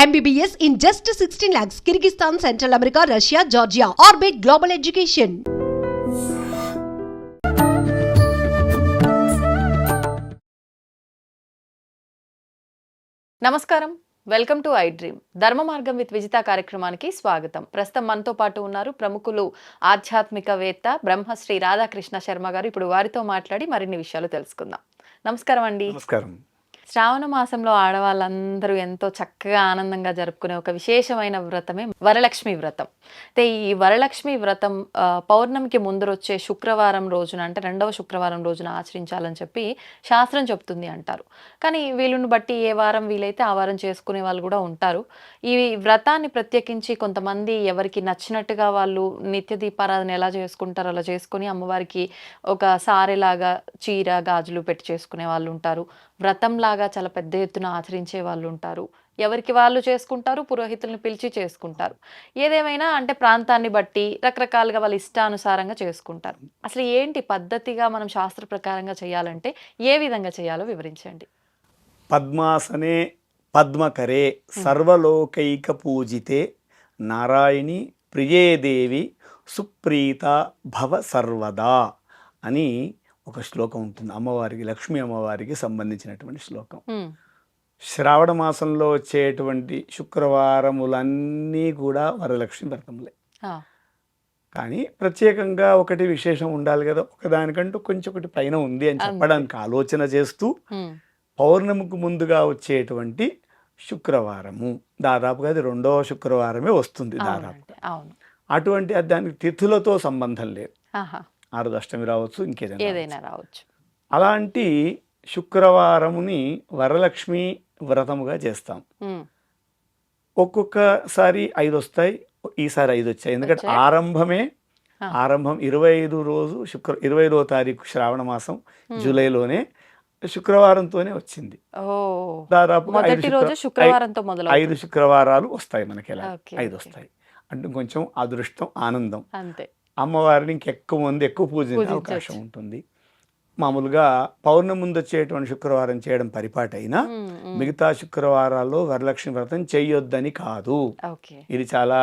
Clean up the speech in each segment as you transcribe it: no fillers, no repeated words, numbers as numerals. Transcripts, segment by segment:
MBBS in just 16 lakhs. Kyrgyzstan, Central America, Russia, Georgia. Orbit Global Education. నమస్కారం, welcome to I dream. ధర్మ మార్గం with Vijitha కార్యక్రమానికి స్వాగతం. ప్రస్తుతం మనతో పాటు ఉన్నారు ప్రముఖులు, ఆధ్యాత్మికవేత్త బ్రహ్మశ్రీ రాధాకృష్ణ శర్మ గారు. ఇప్పుడు వారితో మాట్లాడి మరిన్ని విషయాలు తెలుసుకుందాం. నమస్కారం అండి. నమస్కారం. శ్రావణ మాసంలో ఆడవాళ్ళందరూ ఎంతో చక్కగా ఆనందంగా జరుపుకునే ఒక విశేషమైన వ్రతమే వరలక్ష్మి వ్రతం. అయితే ఈ వరలక్ష్మి వ్రతం పౌర్ణమికి ముందు వచ్చే శుక్రవారం రోజున, అంటే రెండవ శుక్రవారం రోజున ఆచరించాలని చెప్పి శాస్త్రం చెప్తుంది అంటారు. కానీ వీళ్ళని బట్టి ఏ వారం వీలైతే ఆ వారం చేసుకునే వాళ్ళు కూడా ఉంటారు. ఈ వ్రతాన్ని ప్రత్యేకించి కొంతమంది ఎవరికి నచ్చినట్టుగా వాళ్ళు నిత్య దీపారాధన ఎలా చేసుకుంటారో అలా చేసుకుని అమ్మవారికి ఒక సారెలాగా చీర గాజులు పెట్టి చేసుకునే వాళ్ళు ఉంటారు. వ్రతంలాగా చాలా పెద్ద ఎత్తున ఆచరించే వాళ్ళు ఉంటారు. ఎవరికి వాళ్ళు చేసుకుంటారు, పురోహితులను పిలిచి చేసుకుంటారు. ఏదేమైనా అంటే ప్రాంతాన్ని బట్టి రకరకాలుగా వాళ్ళ ఇష్టానుసారంగా చేసుకుంటారు. అసలు ఏంటి పద్ధతిగా మనం శాస్త్ర ప్రకారంగా చేయాలంటే ఏ విధంగా చేయాలో వివరించండి. పద్మాసనే పద్మకరే సర్వలోకైక పూజితే నారాయణి ప్రియేదేవి సుప్రీత భవ సర్వదా అని ఒక శ్లోకం ఉంటుంది. అమ్మవారికి, లక్ష్మీ అమ్మవారికి సంబంధించినటువంటి శ్లోకం. శ్రావణ మాసంలో వచ్చేటువంటి శుక్రవారములన్నీ కూడా వరలక్ష్మి వ్రతములే. కానీ ప్రత్యేకంగా ఒకటి విశేషం ఉండాలి కదా, ఒకదానికంటూ కొంచెం ఒకటి పైన ఉంది అని చెప్పడానికి ఆలోచన చేస్తూ పౌర్ణమికి ముందుగా వచ్చేటువంటి శుక్రవారము, దాదాపుగా అది రెండవ శుక్రవారమే వస్తుంది దాదాపు. అటువంటి దానికి తిథులతో సంబంధం లేదు. ఆరుద అష్టమి రావచ్చు, ఇంకేదైనా రావచ్చు. అలాంటి శుక్రవారముని వరలక్ష్మి వ్రతముగా చేస్తాం. ఒక్కొక్కసారి 5 వస్తాయి, ఈసారి 5 వచ్చాయి. ఎందుకంటే ఆరంభం 25 రోజు 25వ తారీఖు శ్రావణ మాసం జూలైలోనే శుక్రవారంతోనే వచ్చింది. దాదాపు 5 శుక్రవారాలు వస్తాయి మనకి. ఎలా 5 వస్తాయి అంటే కొంచెం అదృష్టం, ఆనందం. అమ్మవారిని ఇంకెక్కువ మంది ఎక్కువ పూజించే అవకాశం ఉంటుంది. మామూలుగా పౌర్ణమి ముందు వచ్చేటువంటి శుక్రవారం చేయడం పరిపాటైనా మిగతా శుక్రవారాల్లో వరలక్ష్మి వ్రతం చేయొద్దని కాదు. ఇది చాలా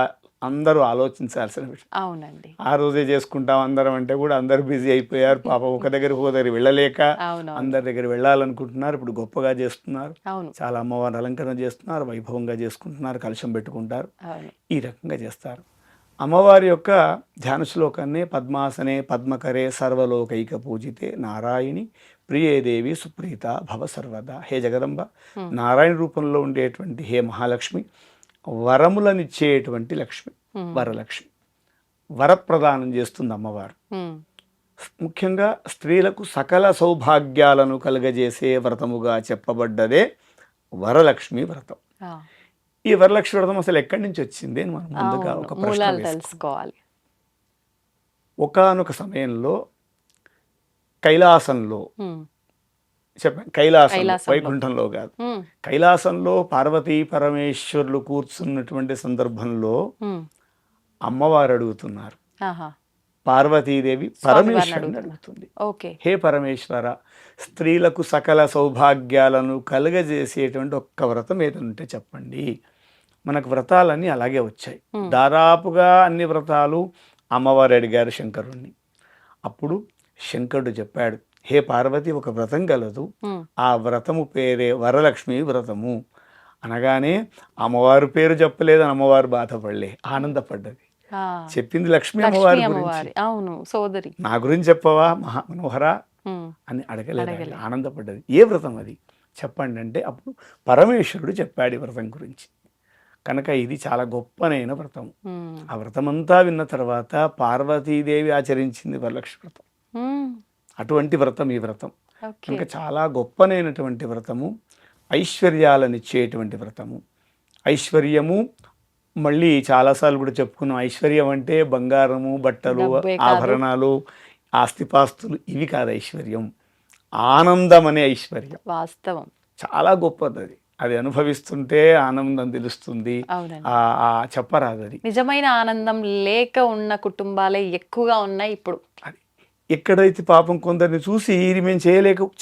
అందరూ ఆలోచించాల్సిన విషయం. అవునండి, ఆ రోజే చేసుకుంటాం అందరం అంటే కూడా అందరు బిజీ అయిపోయారు. పాపం ఒక దగ్గర వెళ్ళలేక అందరి దగ్గర వెళ్ళాలనుకుంటున్నారు. ఇప్పుడు గొప్పగా చేస్తున్నారు, చాలా అమ్మవారిని అలంకరణ చేస్తున్నారు, వైభవంగా చేసుకుంటున్నారు, కలశం పెట్టుకుంటారు, ఈ రకంగా చేస్తారు. అమ్మవారి యొక్క ధ్యాన శ్లోకాన్ని పద్మాసనే పద్మకరే సర్వలోకైక పూజితే నారాయణి ప్రియేదేవి సుప్రీత భవ సర్వదా. హే జగదంబ, నారాయణ రూపంలో ఉండేటువంటి హే మహాలక్ష్మి, వరములనిచ్చేటువంటి లక్ష్మి, వరలక్ష్మి, వరప్రదానం చేస్తుంది అమ్మవారు. ముఖ్యంగా స్త్రీలకు సకల సౌభాగ్యాలను కలుగజేసే వ్రతముగా చెప్పబడ్డదే వరలక్ష్మి వ్రతం. ఈ వరలక్ష్మి వ్రతం అసలు ఎక్కడి నుంచి వచ్చింది అని మనం ముందుగా ఒక ప్రశ్న తెలుసుకోవాలి. ఒకానొక సమయంలో కైలాసంలో, చెప్పండి, కైలాసంలో, వైకుంఠంలో కాదు, కైలాసంలో పార్వతీ పరమేశ్వరులు కూర్చున్నటువంటి సందర్భంలో అమ్మవారు అడుగుతున్నారు. పార్వతీదేవి పరమేశ్వరుని అడుగుతుంది, హే పరమేశ్వర, స్త్రీలకు సకల సౌభాగ్యాలను కలుగజేసేటువంటి ఒక్క వ్రతం ఏదంటే చెప్పండి. మనకు వ్రతాలన్నీ అలాగే వచ్చాయి. దాదాపుగా అన్ని వ్రతాలు అమ్మవారు అడిగారు శంకరుణ్ణి. అప్పుడు శంకరుడు చెప్పాడు, హే పార్వతి, ఒక వ్రతం కలదు, ఆ వ్రతము పేరే వరలక్ష్మి వ్రతము. అనగానే అమ్మవారి పేరు చెప్పలేదని అమ్మవారు బాధపడలే, ఆనందపడ్డది. చెప్పింది లక్ష్మీ అమ్మవారి గురించి. అవును సోదరి, నా గురించి చెప్పవా మహా మనోహరా అని అడగలేదు, ఆనందపడ్డది. ఏ వ్రతం అది చెప్పండి అంటే అప్పుడు పరమేశ్వరుడు చెప్పాడు ఈ వ్రతం గురించి. కనుక ఇది చాలా గొప్పనైన వ్రతం. ఆ వ్రతమంతా విన్న తర్వాత పార్వతీదేవి ఆచరించింది వరలక్ష్మి వ్రతం. అటువంటి వ్రతం ఈ వ్రతం. కనుక చాలా గొప్పనైనటువంటి వ్రతము, ఐశ్వర్యాలనిచ్చేటువంటి వ్రతము. ఐశ్వర్యము మళ్ళీ చాలాసార్లు కూడా చెప్పుకున్నాం. ఐశ్వర్యం అంటే బంగారము, బట్టలు, ఆభరణాలు, ఆస్తిపాస్తులు, ఇవి కాదు ఐశ్వర్యం. ఆనందం అనే ఐశ్వర్యం వాస్తవం, చాలా గొప్పది. అది అది అనుభవిస్తుంటే ఆనందం తెలుస్తుంది, చెప్పరాదు. అది నిజమైన ఆనందం లేక ఉన్న కుటుంబాలే ఎక్కువగా ఉన్నాయి ఇప్పుడు. అది ఎక్కడైతే పాపం కొందరిని చూసి ఇది మేము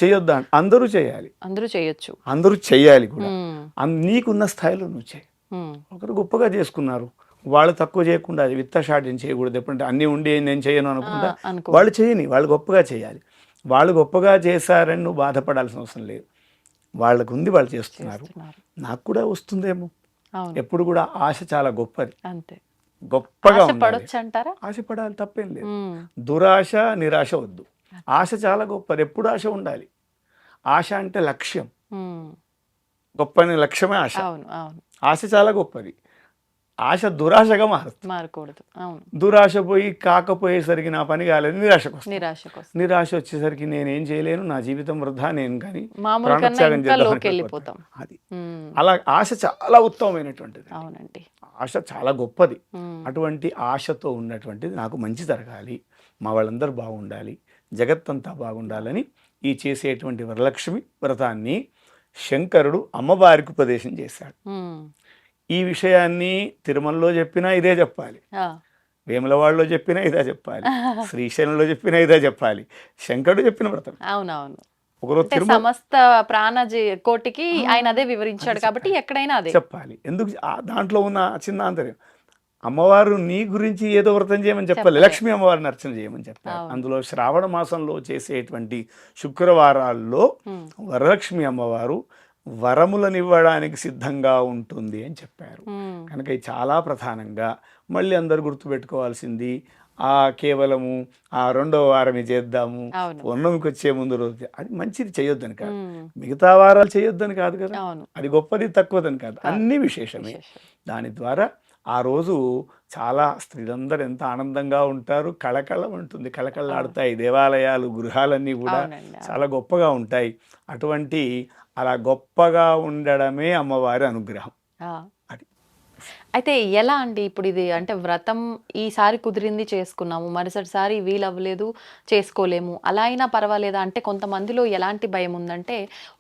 చేయొద్దా, అందరూ చేయాలి, అందరూ చేయొచ్చు, అందరూ చేయాలి కూడా. నీకున్న స్థాయిలో నువ్వు చేయి. ఒకరు గొప్పగా చేసుకున్నారు. వాళ్ళు తక్కువ చేయకుండా అది విత్తషాడ్యం చేయకూడదు. ఎప్పుడంటే అన్నీ ఉండి నేను చేయను అనుకుంటా వాళ్ళు చేయని, వాళ్ళు గొప్పగా చేయాలి. వాళ్ళు గొప్పగా చేశారని నువ్వు బాధపడాల్సిన అవసరం లేదు. వాళ్ళకు ఉంది, వాళ్ళు చేస్తున్నారు. నాకు కూడా వస్తుందేమో. ఎప్పుడు కూడా ఆశ చాలా గొప్పది, అంతే, గొప్పగా అంటారా? ఆశపడాలి, తప్పేం లేదు. దురాశ నిరాశ వద్దు. ఆశ చాలా గొప్పది, ఎప్పుడు ఆశ ఉండాలి. ఆశ అంటే లక్ష్యం, గొప్పని లక్ష్యమే ఆశ. ఆశ చాలా గొప్పది. ఆశ దురాశగా మారకూడదు. దురాశ పోయి కాకపోయేసరికి నా పని కాలేదు, నిరాశ వచ్చేసరికి నేనేం చేయలేను, నా జీవితం వృధా, నేను కానీ ప్రాణత్యాగం చేద్దాం. అది అలా ఆశ చాలా ఉత్తమమైనటువంటిది. అవునండి, ఆశ చాలా గొప్పది. అటువంటి ఆశతో ఉన్నటువంటిది నాకు మంచి జరగాలి, మా వాళ్ళందరూ బాగుండాలి, జగత్తంతా బాగుండాలని ఈ చేసేటువంటి వరలక్ష్మి వ్రతాన్ని శంకరుడు అమ్మవారికి ఉపదేశం చేశాడు. ఈ విషయాన్ని తిరుమలలో చెప్పినా ఇదే చెప్పాలి, వేములవాడలో చెప్పినా ఇదే చెప్పాలి, శ్రీశైలంలో చెప్పినా ఇదే చెప్పాలి. శంకరుడు చెప్పిన వ్రతం. అవునవును. ఒకరోజు సమస్త ప్రాణ కోటికి ఆయన అదే వివరించాడు కాబట్టి ఎక్కడైనా అదే చెప్పాలి. ఎందుకు దాంట్లో ఉన్న చిన్న ఆంతర్యం, అమ్మవారు నీ గురించి ఏదో వ్రతం చేయమని చెప్పాలి, లక్ష్మీ అమ్మవారిని అర్చన చేయమని చెప్పాలి. అందులో శ్రావణ మాసంలో చేసేటువంటి శుక్రవారాల్లో వరలక్ష్మి అమ్మవారు వరములనివ్వడానికి సిద్ధంగా ఉంటుంది అని చెప్పారు. కనుక ఇది చాలా ప్రధానంగా మళ్ళీ అందరు గుర్తుపెట్టుకోవాల్సింది, కేవలము ఆ 2వ వారమే చేద్దాము, పౌర్ణమికి వచ్చే ముందు రోజు, అది మంచిది చేయొద్దని కాదు, మిగతా వారాలు చేయొద్దని కాదు కదా, అది గొప్పది తక్కువదని కాదు, అన్ని విశేషమే. దాని ద్వారా ఆ రోజు చాలా స్త్రీలందరూ ఎంత ఆనందంగా ఉంటారు, కళకళ ఉంటుంది, కళకళలాడుతాయి. దేవాలయాలు, గృహాలన్నీ కూడా చాలా గొప్పగా ఉంటాయి. అటువంటి అలా గొప్పగా ఉండడమే అమ్మవారి అనుగ్రహం. అది అయితే ఎలా అండి ఇప్పుడు ఇది అంటే వ్రతం ఈసారి కుదిరింది చేసుకున్నాము, మరుసటిసారి వీలవ్వలేదు చేసుకోలేము, అలా అయినా పర్వాలేదా? అంటే కొంతమందిలో ఎలాంటి భయం ఉందంటే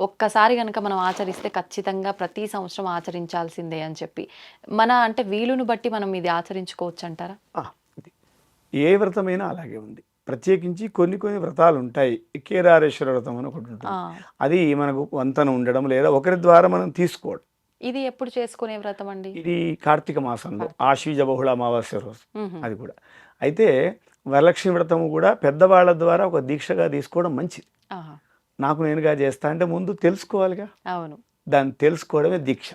ఒక్కసారి కనుక మనం ఆచరిస్తే ఖచ్చితంగా ప్రతి సంవత్సరం ఆచరించాల్సిందే అని చెప్పి, మన అంటే వీలును బట్టి మనం ఇది ఆచరించుకోవచ్చు అంటారా? ఏ వ్రతమైనా అలాగే ఉంది. ప్రత్యేకించి కొన్ని వ్రతాలు ఉంటాయి. కేదారేశ్వర వ్రతం అని ఒకటి ఉంటుంది, అది మనకు వంతన ఉండడం లేదా ఒకరి ద్వారా మనం తీసుకోవడం. ఇది ఎప్పుడు చేసుకునే వ్రతం అండి? ఇది కార్తీక మాసంలో ఆశ్వీజ బహుళ అమావాస్య రోజు అది కూడా. అయితే వరలక్ష్మి వ్రతము కూడా పెద్దవాళ్ళ ద్వారా ఒక దీక్షగా తీసుకోవడం మంచిది. నాకు నేనుగా చేస్తా అంటే ముందు తెలుసుకోవాలిగా, అవును, దాన్ని తెలుసుకోవడమే దీక్ష.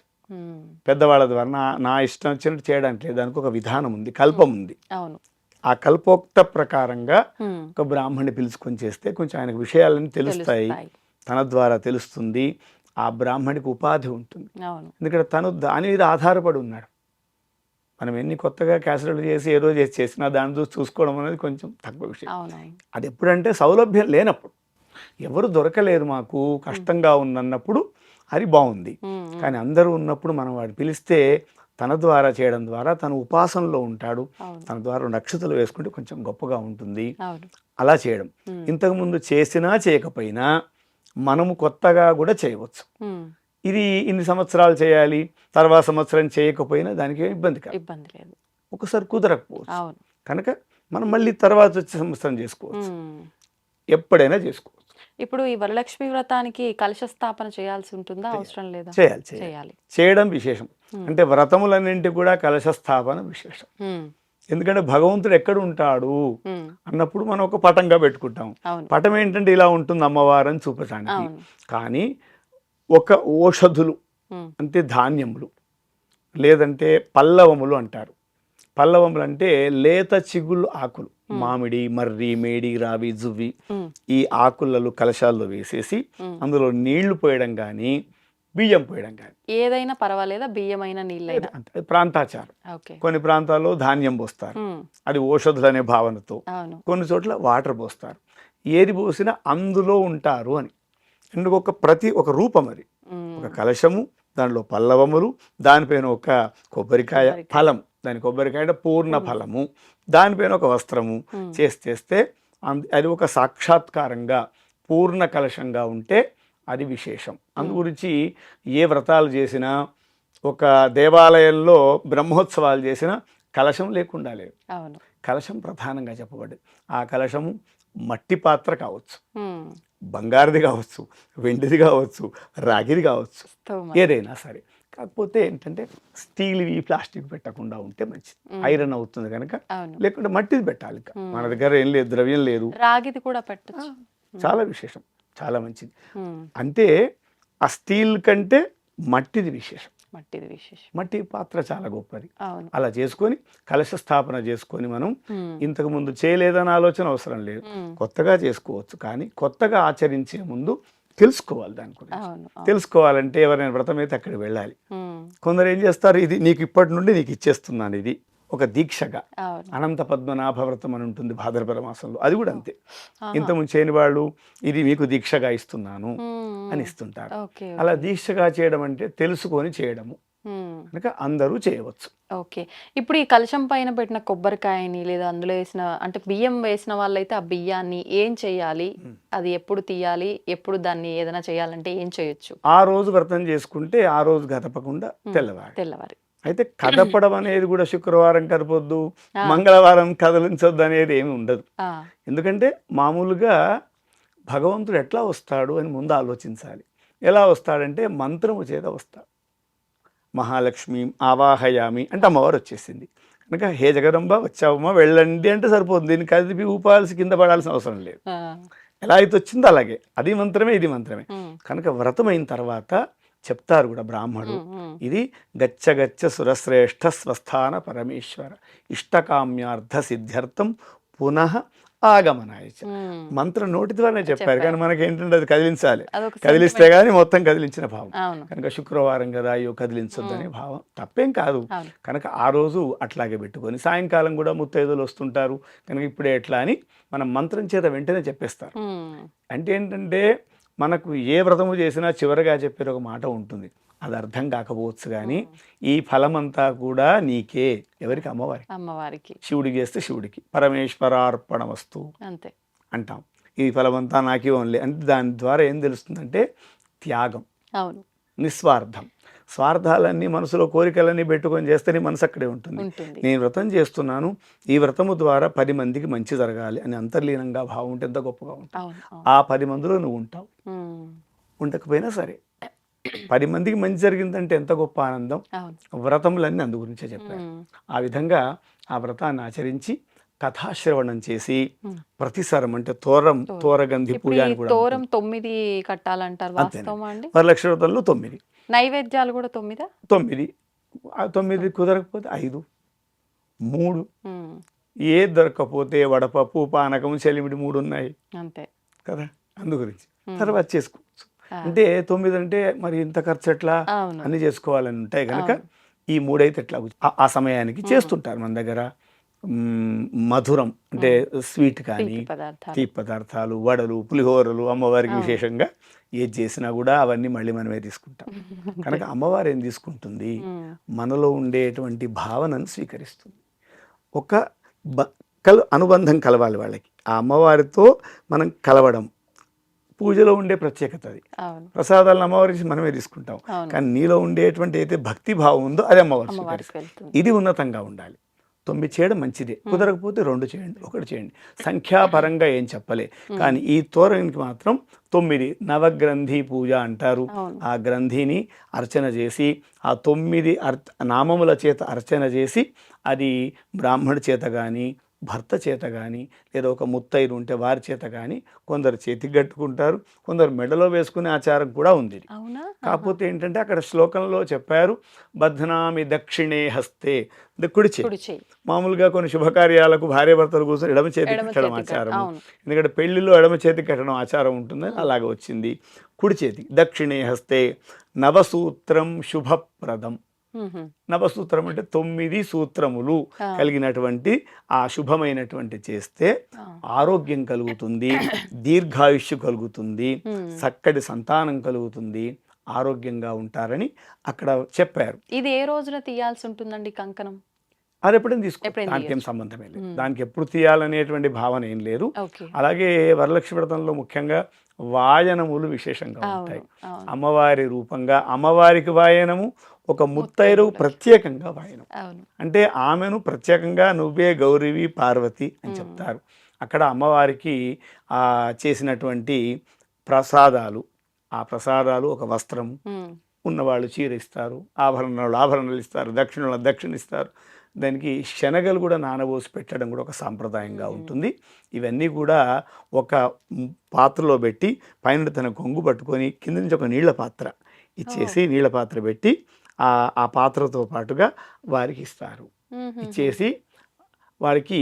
పెద్దవాళ్ళ ద్వారా నా ఇష్టం వచ్చినట్టు చేయడానికి లేదు, దానికి ఒక విధానం ఉంది, కల్పం ఉంది. అవును, ఆ కల్పోక్త ప్రకారంగా ఒక బ్రాహ్మణ్ణి పిలుచుకొని చేస్తే కొంచెం ఆయనకు విషయాలన్నీ తెలుస్తాయి, తన ద్వారా తెలుస్తుంది, ఆ బ్రాహ్మణికి ఉపాధి ఉంటుంది. ఎందుకంటే తను దాని మీద ఆధారపడి ఉన్నాడు. మనం ఎన్ని కొత్తగా క్యాసెట్లు చేసి ఏదో చేసినా దాన్ని చూసుకోవడం అనేది కొంచెం తక్కువ విషయం. అది ఎప్పుడంటే సౌలభ్యం లేనప్పుడు, ఎవరు దొరకలేదు మాకు, కష్టంగా ఉందన్నప్పుడు అది బాగుంది. కానీ అందరూ ఉన్నప్పుడు మనం వాడు పిలిస్తే తన ద్వారా చేయడం ద్వారా తను ఉపాసనలో ఉంటాడు, తన ద్వారా నక్షత్రాలు వేసుకుంటే కొంచెం గొప్పగా ఉంటుంది. అలా చేయడం ఇంతకుముందు చేసినా చేయకపోయినా మనము కొత్తగా కూడా చేయవచ్చు. ఇది ఇన్ని సంవత్సరాలు చేయాలి, తర్వాత సంవత్సరం చేయకపోయినా దానికి ఇబ్బంది లేదు, ఒకసారి కుదరకపోవచ్చు. కనుక మనం మళ్ళీ తర్వాత వచ్చే సంవత్సరం చేసుకోవచ్చు, ఎప్పుడైనా చేసుకోవచ్చు. ఇప్పుడు ఈ వరలక్ష్మి వ్రతానికి కలశ స్థాపన చేయాల్సి ఉంటుందా, అవసరం లేదా? చేయాలి, చేయడం విశేషం. అంటే వ్రతములన్నింటి కూడా కలశ స్థాపన విశేషం. ఎందుకంటే భగవంతుడు ఎక్కడ ఉంటాడు అన్నప్పుడు మనం ఒక పటంగా పెట్టుకుంటాం. పటం ఏంటంటే ఇలా ఉంటుంది అమ్మవారు అని చూపటానికి. కానీ ఒక ఓషధులు అంటే ధాన్యములు లేదంటే పల్లవములు అంటారు. పల్లవములు అంటే లేత చిగుళ్ళు ఆకులు, మామిడి, మర్రి, మేడి, రావి, జువ్వి, ఈ ఆకులలో కలశాల్లో వేసేసి అందులో నీళ్లు పోయడం కానీ బియ్యం పోయడం కానీ ఏదైనా పర్వాలేదా, బియ్యమైన నీళ్ళైనా, ప్రాంతాచారం. కొన్ని ప్రాంతాల్లో ధాన్యం పోస్తారు, అది ఓషధులు అనే భావనతో. కొన్ని చోట్ల వాటర్ పోస్తారు. ఏది పోసినా అందులో ఉంటారు అని. ఎందుకు ఒక రూపం అది, ఒక కలశము, దానిలో పల్లవములు, దానిపైన ఒక కొబ్బరికాయ ఫలం, దాని కొబ్బరికాయ పూర్ణ ఫలము, దానిపైన ఒక వస్త్రము చేస్తే అది ఒక సాక్షాత్కారంగా పూర్ణ కలశంగా ఉంటే అది విశేషం. అందు గురించి ఏ వ్రతాలు చేసినా, ఒక దేవాలయంలో బ్రహ్మోత్సవాలు చేసినా కలశం లేకుండా లేదు. కలశం ప్రధానంగా చెప్పబడ్డది. ఆ కలశము మట్టి పాత్ర కావచ్చు, బంగారుది కావచ్చు, వెండిది కావచ్చు, రాగిది కావచ్చు, ఏదైనా సరే. కాకపోతే ఏంటంటే స్టీల్వి ప్లాస్టిక్ పెట్టకుండా ఉంటే మంచిది, ఐరన్ అవుతుంది కనుక. అవును. లేకుంటే మట్టిది పెట్టాలి. ఇంకా మన దగ్గర ఏం లేదు, ద్రవ్యం లేదు. రాగిది కూడా పెట్టచ్చు. చాలా విశేషం, చాలా మంచిది. అంటే ఆ స్టీల్ కంటే మట్టిది విశేషం. మట్టిది విశేషం. మట్టి పాత్ర చాలా గొప్పది. అవును. అలా చేసుకొని కలశ స్థాపన చేసుకొని మనం ఇంతకు ముందు చేయలేదని ఆలోచన అవసరం లేదు, కొత్తగా చేసుకోవచ్చు. కానీ కొత్తగా ఆచరించే ముందు తెలుసుకోవాలి దాని గురించి. అవును. తెలుసుకోవాలంటే ఎవరైనా వ్రతం అయితే అక్కడికి వెళ్ళాలి. కొందరు ఏం చేస్తారు, ఇది నీకు ఇప్పటి నుండి నీకు ఇచ్చేస్తున్నాను, ఇది ఒక దీక్షగా. అవును. అనంత పద్మనాభ వ్రతం అని ఉంటుంది భాద్రపద మాసంలో, అది కూడా అంతే. ఇంతకుముందు చేయని వాళ్ళు ఇది మీకు దీక్షగా ఇస్తున్నాను అని ఇస్తుంటారు. ఓకే. అలా దీక్షగా చేయడం అంటే తెలుసుకొని చేయడము కనుక అందరూ చేయవచ్చు. ఓకే. ఇప్పుడు ఈ కలశం పైన పెట్టిన కొబ్బరికాయని లేదా అందులో వేసిన అంటే బియ్యం వేసిన వాళ్ళైతే ఆ బియ్యాన్ని ఏం చేయాలి, అది ఎప్పుడు తీయాలి, ఎప్పుడు దాన్ని ఏదైనా చేయాలంటే ఏం చేయొచ్చు? ఆ రోజు వ్రతం చేసుకుంటే ఆ రోజు గదపకుండా తెల్లవారి. అయితే కదపడం అనేది కూడా శుక్రవారం కదపొద్దు, మంగళవారం కదిలించొద్దు అనేది ఏమి ఉండదు. ఎందుకంటే మామూలుగా భగవంతుడు ఎట్లా వస్తాడు అని ముందు ఆలోచించాలి. ఎలా వస్తాడంటే మంత్రము చేత వస్తాడు. మహాలక్ష్మి ఆవాహయామి అంటే అమ్మవారు వచ్చేసింది కనుక హే జగదంబ వచ్చావమ్మా వెళ్ళండి అంటే సరిపోతుంది. దీన్ని కదిపి ఊపాల్సి కింద పడాల్సిన అవసరం లేదు. ఎలా అయితే వచ్చిందో అలాగే అది మంత్రమే, ఇది మంత్రమే. కనుక వ్రతం అయిన తర్వాత చెప్తారు కూడా బ్రాహ్మణుడు, ఇది గచ్చ గచ్చ సురశ్రేష్ఠ స్వస్థాన పరమేశ్వర ఇష్టకామ్యార్థ సిద్ధ్యర్థం పునః ఆగమనాయ. మంత్రం నోటి ద్వారానే చెప్పారు కానీ మనకి ఏంటంటే అది కదిలించాలి, కదిలిస్తే కానీ మొత్తం కదిలించిన భావం. కనుక శుక్రవారం కదా అయ్యో కదిలించొద్దనే భావం తప్పేం కాదు. కనుక ఆ రోజు అట్లాగే పెట్టుకొని సాయంకాలం కూడా ముత్తైదులు వస్తుంటారు కనుక ఇప్పుడే ఎట్లా అని మనం మంత్రం చేత వెంటనే చెప్పేస్తారు. అంటే ఏంటంటే మనకు ఏ వ్రతము చేసినా చివరిగా చెప్పే ఒక మాట ఉంటుంది, అది అర్థం కాకపోవచ్చు కానీ ఈ ఫలమంతా కూడా నీకే. ఎవరికి? అమ్మవారికి. శివుడికి చేస్తే శివుడికి, పరమేశ్వరార్పణ వస్తువు అంతే అంటాం. ఈ ఫలమంతా నాకే ఓన్లే అంటే దాని ద్వారా ఏం తెలుస్తుందంటే త్యాగం, నిస్వార్థం. స్వార్థాలన్నీ మనసులో కోరికలన్నీ పెట్టుకొని చేస్తే నీ మనసు అక్కడే ఉంటుంది. నేను వ్రతం చేస్తున్నాను, ఈ వ్రతము ద్వారా 10 మందికి మంచి జరగాలి అని అంతర్లీనంగా భావం ఉంటే ఎంత గొప్పగా ఉంటావు. ఆ 10 మందిలో నువ్వు ఉంటావు, ఉండకపోయినా సరే 10 మందికి మంచి జరిగిందంటే ఎంత గొప్ప ఆనందం. వ్రతములన్నీ అందు గురించే చెప్పారు. ఆ విధంగా ఆ వ్రతాన్ని ఆచరించి కథాశ్రవణం చేసి ప్రతిసారం అంటే తోరగంధి పూజ అని కూడా 9 కట్టాలంటారు. వరలక్ష్మి వ్రతంలో 9 నైవేద్యాలు కూడా 9 కుదరకపోతే 5 3 ఏ దొరకపోతే వడపప్పు పానకం చెలిమిడి 3 ఉన్నాయి అంతే కదా. అందు గురించి తర్వాత చేసుకోవచ్చు. అంటే 9 అంటే మరి ఇంత ఖర్చు ఎట్లా అన్ని చేసుకోవాలని ఉంటాయి కనుక ఈ 3 అయితే ఎట్లా ఆ సమయానికి చేస్తుంటారు. మన దగ్గర మధురం అంటే స్వీట్ కానీ తీపి పదార్థాలు, వడలు, పులిహోరలు అమ్మవారికి విశేషంగా ఏది చేసినా కూడా అవన్నీ మళ్ళీ మనమే తీసుకుంటాం. కనుక అమ్మవారు ఏం తీసుకుంటుంది, మనలో ఉండేటువంటి భావనను స్వీకరిస్తుంది. ఒక అనుబంధం కలవాలి వాళ్ళకి, ఆ అమ్మవారితో మనం కలవడం పూజలో ఉండే ప్రత్యేకత. అది ప్రసాదాలను అమ్మవారికి మనమే తీసుకుంటాం కానీ నీలో ఉండేటువంటి అయితే భక్తి భావం ఉందో అది అమ్మవారి స్వీకరిస్తుంది. ఇది ఉన్నతంగా ఉండాలి. 9 చేయడం మంచిదే, కుదరకపోతే 2 చేయండి, 1 చేయండి. సంఖ్యాపరంగా ఏం చెప్పలే కానీ ఈ తోరణానికి మాత్రం 9 నవగ్రంథి పూజ అంటారు. ఆ గ్రంథిని అర్చన చేసి ఆ 9 నామముల చేత అర్చన చేసి అది బ్రాహ్మణుడి చేత కానీ భర్త చేత కానీ లేదా ఒక ముత్తైదు ఉంటే వారి చేత కానీ కొందరు చేతికి కట్టుకుంటారు, కొందరు మెడలో వేసుకునే ఆచారం కూడా ఉంది. కాకపోతే ఏంటంటే అక్కడ శ్లోకంలో చెప్పారు బధ్నామి దక్షిణే హస్తే, కుడి చేయి. మామూలుగా కొన్ని శుభకార్యాలకు భార్య భర్తలు కూర్చొని ఎడమ చేతికి కట్టడం ఆచారం. ఎందుకంటే పెళ్లిలో ఎడమ చేతికి కట్టడం ఆచారం ఉంటుందని అలాగే వచ్చింది. కుడి చేతికి దక్షిణే హస్తే నవసూత్రం శుభప్రదం. నవసూత్రం అంటే 9 సూత్రములు కలిగినటువంటి ఆ శుభమైనటువంటి చేస్తే ఆరోగ్యం కలుగుతుంది, దీర్ఘాయుష్యు కలుగుతుంది, చక్కటి సంతానం కలుగుతుంది, ఆరోగ్యంగా ఉంటారని అక్కడ చెప్పారు. ఇది ఏ రోజున తీయాల్సి ఉంటుందండి కంకణం? అది ఎప్పుడైనా తీసుకోవాలి, దానికి ఏం సంబంధమే లేదు. దానికి ఎప్పుడు తీయాలనేటువంటి భావన ఏం లేదు. అలాగే వరలక్ష్మి వ్రతంలో ముఖ్యంగా వాయనములు విశేషంగా ఉంటాయి. అమ్మవారి రూపంగా అమ్మవారికి వాయనము, ఒక ముత్తైరు ప్రత్యేకంగా వాయనం. అంటే ఆమెను ప్రత్యేకంగా నువ్వే గౌరీవి పార్వతి అని చెప్తారు. అక్కడ అమ్మవారికి చేసినటువంటి ప్రసాదాలు, ఆ ప్రసాదాలు ఒక వస్త్రము, ఉన్నవాళ్ళు చీర ఇస్తారు, ఆభరణాలు ఇస్తారు, దక్షిణ ఇస్తారు. దానికి శనగలు కూడా నానబోసి పెట్టడం కూడా ఒక సాంప్రదాయంగా ఉంటుంది. ఇవన్నీ కూడా ఒక పాత్రలో పెట్టి పైన తన కొంగు పట్టుకొని కింద నుంచి ఒక నీళ్ల పాత్ర ఇచ్చేసి నీళ్ల పాత్ర పెట్టి ఆ పాత్రతో పాటుగా వారికి ఇస్తారు. ఇచ్చేసి వారికి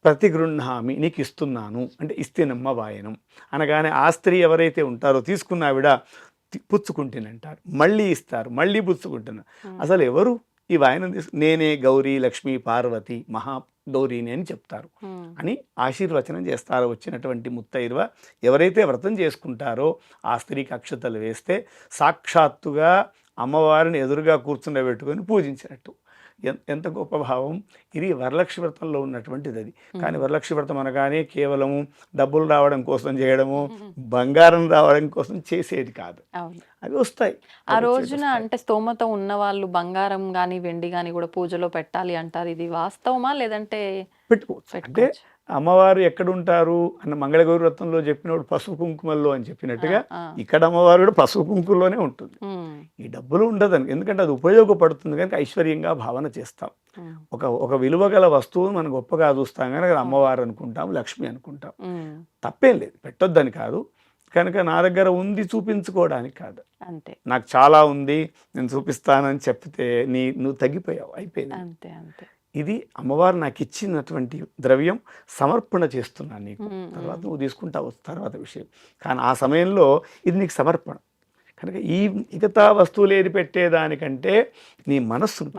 ప్రతిగృహామి, నీకు ఇస్తున్నాను అంటే ఇస్తేనమ్మ వాయనం అనగానే ఆ స్త్రీ ఎవరైతే ఉంటారో తీసుకున్న ఆవిడ పుచ్చుకుంటేనంటారు, మళ్ళీ ఇస్తారు, మళ్ళీ పుచ్చుకుంటున్నారు. అసలు ఎవరు ఈ వాయనం నేనే గౌరీ లక్ష్మీ పార్వతి మహాగౌరీని అని చెప్తారు అని ఆశీర్వచనం చేస్తారు. వచ్చినటువంటి ముత్తైదువ ఎవరైతే వ్రతం చేసుకుంటారో ఆ స్త్రీకి అక్షతలు వేస్తే సాక్షాత్తుగా అమ్మవారిని ఎదురుగా కూర్చుండబెట్టుకొని పూజించినట్టు. ఎంత గొప్ప భావం ఇది వరలక్ష్మి వ్రతంలో ఉన్నటువంటిది. అది కానీ వరలక్ష్మి వ్రతం అనగానే కేవలము డబ్బులు రావడం కోసం చేయడము, బంగారం రావడం కోసం చేసేది కాదు. అవి వస్తాయి ఆ రోజున. అంటే స్తోమత ఉన్న వాళ్ళు బంగారం కానీ వెండి కానీ కూడా పూజలో పెట్టాలి అంటారు. ఇది వాస్తవమా లేదంటే పెట్టుకోవచ్చు? అంటే అమ్మవారు ఎక్కడుంటారు అన్న మంగళగౌరి వ్రతంలో చెప్పినప్పుడు పసుపు కుంకుమల్లో అని చెప్పినట్టుగా ఇక్కడ అమ్మవారు కూడా పసుపు కుంకుమలోనే ఉంటుంది. ఈ డబ్బులు ఉండదని, ఎందుకంటే అది ఉపయోగపడుతుంది కనుక ఐశ్వర్యంగా భావన చేస్తాం. ఒక విలువ గల వస్తువును మనం గొప్పగా చూస్తాం కనుక అమ్మవారు అనుకుంటాం, లక్ష్మి అనుకుంటాం. తప్పేం లేదు, పెట్టొద్దని కాదు. కనుక నా దగ్గర ఉంది చూపించుకోవడానికి కాదు, అంతే. నాకు చాలా ఉంది నేను చూపిస్తానని చెప్తే నువ్వు తగ్గిపోయావు, అయిపోయింది. అంతే అంతే. ఇది అమ్మవారు నాకు ఇచ్చినటువంటి ద్రవ్యం, సమర్పణ చేస్తున్నాను నీకు, తర్వాత నువ్వు తీసుకుంటావు తర్వాత విషయం. కానీ ఆ సమయంలో ఇది నీకు సమర్పణ కనుక ఈ మిగతా వస్తువులు ఏది పెట్టేదానికంటే నీ మనస్సును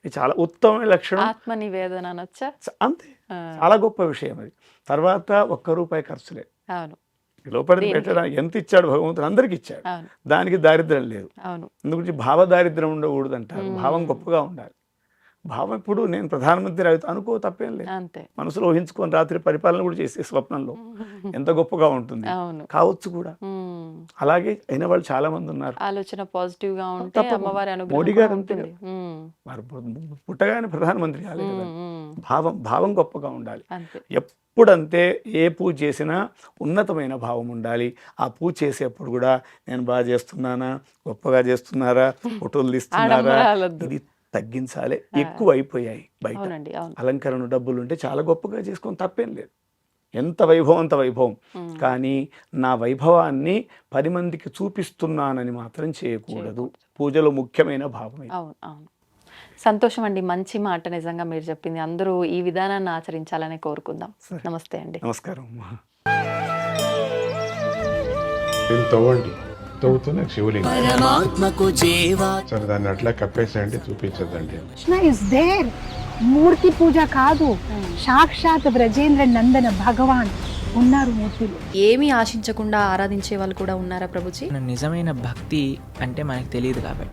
ఇది చాలా ఉత్తమమైన లక్షణం. ఆత్మ నివేదన అనొచ్చా? అంతే, చాలా గొప్ప విషయం అది. తర్వాత ₹1 ఖర్చు లేదు. లోపలికి పెట్టడానికి ఎంత ఇచ్చాడు భగవంతుడు, అందరికి ఇచ్చాడు. దానికి దారిద్ర్యం లేదు. అందుగురించి భావ దారిద్ర్యం ఉండకూడదు అంటారు. భావం గొప్పగా ఉండాలి. భావం ఇప్పుడు నేను ప్రధానమంత్రి అవుతా అనుకో, తప్పేం లేదు. మనసులో ఊహించుకొని రాత్రి పరిపాలన కూడా చేసే స్వప్నంలో ఎంత గొప్పగా ఉంటుంది, కావచ్చు కూడా. అలాగే అయిన వాళ్ళు చాలా మంది ఉన్నారు. ఆలోచన పాజిటివ్ గా ఉంటే అమ్మవారి అనుగ్రహం. మోడీ గారు అంతే, వారు పుట్టగానే ప్రధానమంత్రి కాలేదు కదా. భావం గొప్పగా ఉండాలి. ఎప్పుడంతే ఏ పూజ చేసినా ఉన్నతమైన భావం ఉండాలి. ఆ పూజ చేసేప్పుడు కూడా నేను బాగా చేస్తున్నానా, గొప్పగా చేస్తున్నారా, ఫోటోలు తీస్తున్నారా, ఇది తగ్గించాలి. ఎక్కువ అయిపోయాయి బయట. అలంకరణ డబ్బులు ఉంటే చాలా గొప్పగా చేసుకొని తప్పేం లేదు, ఎంత వైభవం అంత వైభవం. కానీ నా వైభవాన్ని 10 మందికి చూపిస్తున్నానని మాత్రం చేయకూడదు. పూజలో ముఖ్యమైన భావం. సంతోషం అండి, మంచి మాట. నిజంగా మీరు చెప్పింది అందరూ ఈ విధానాన్ని ఆచరించాలని కోరుకుందాం. నమస్తే అండి. నమస్కారం. తవ్వుతున్న శివలింగం సరే, దాన్ని అట్లా కప్పేసేయండి, చూపించదండి. Krishna is there. మూర్తి పూజ కాదు, సాక్షాత్ బ్రజేంద్ర నందన భగవాన్ ఉన్నారు మూర్తిలో. ఏమీ ఆశించకుండా ఆరాధించే వాళ్ళు కూడా ఉన్నారా ప్రభుజీ? నిజమైన భక్తి అంటే మనకు తెలియదు కాబట్టి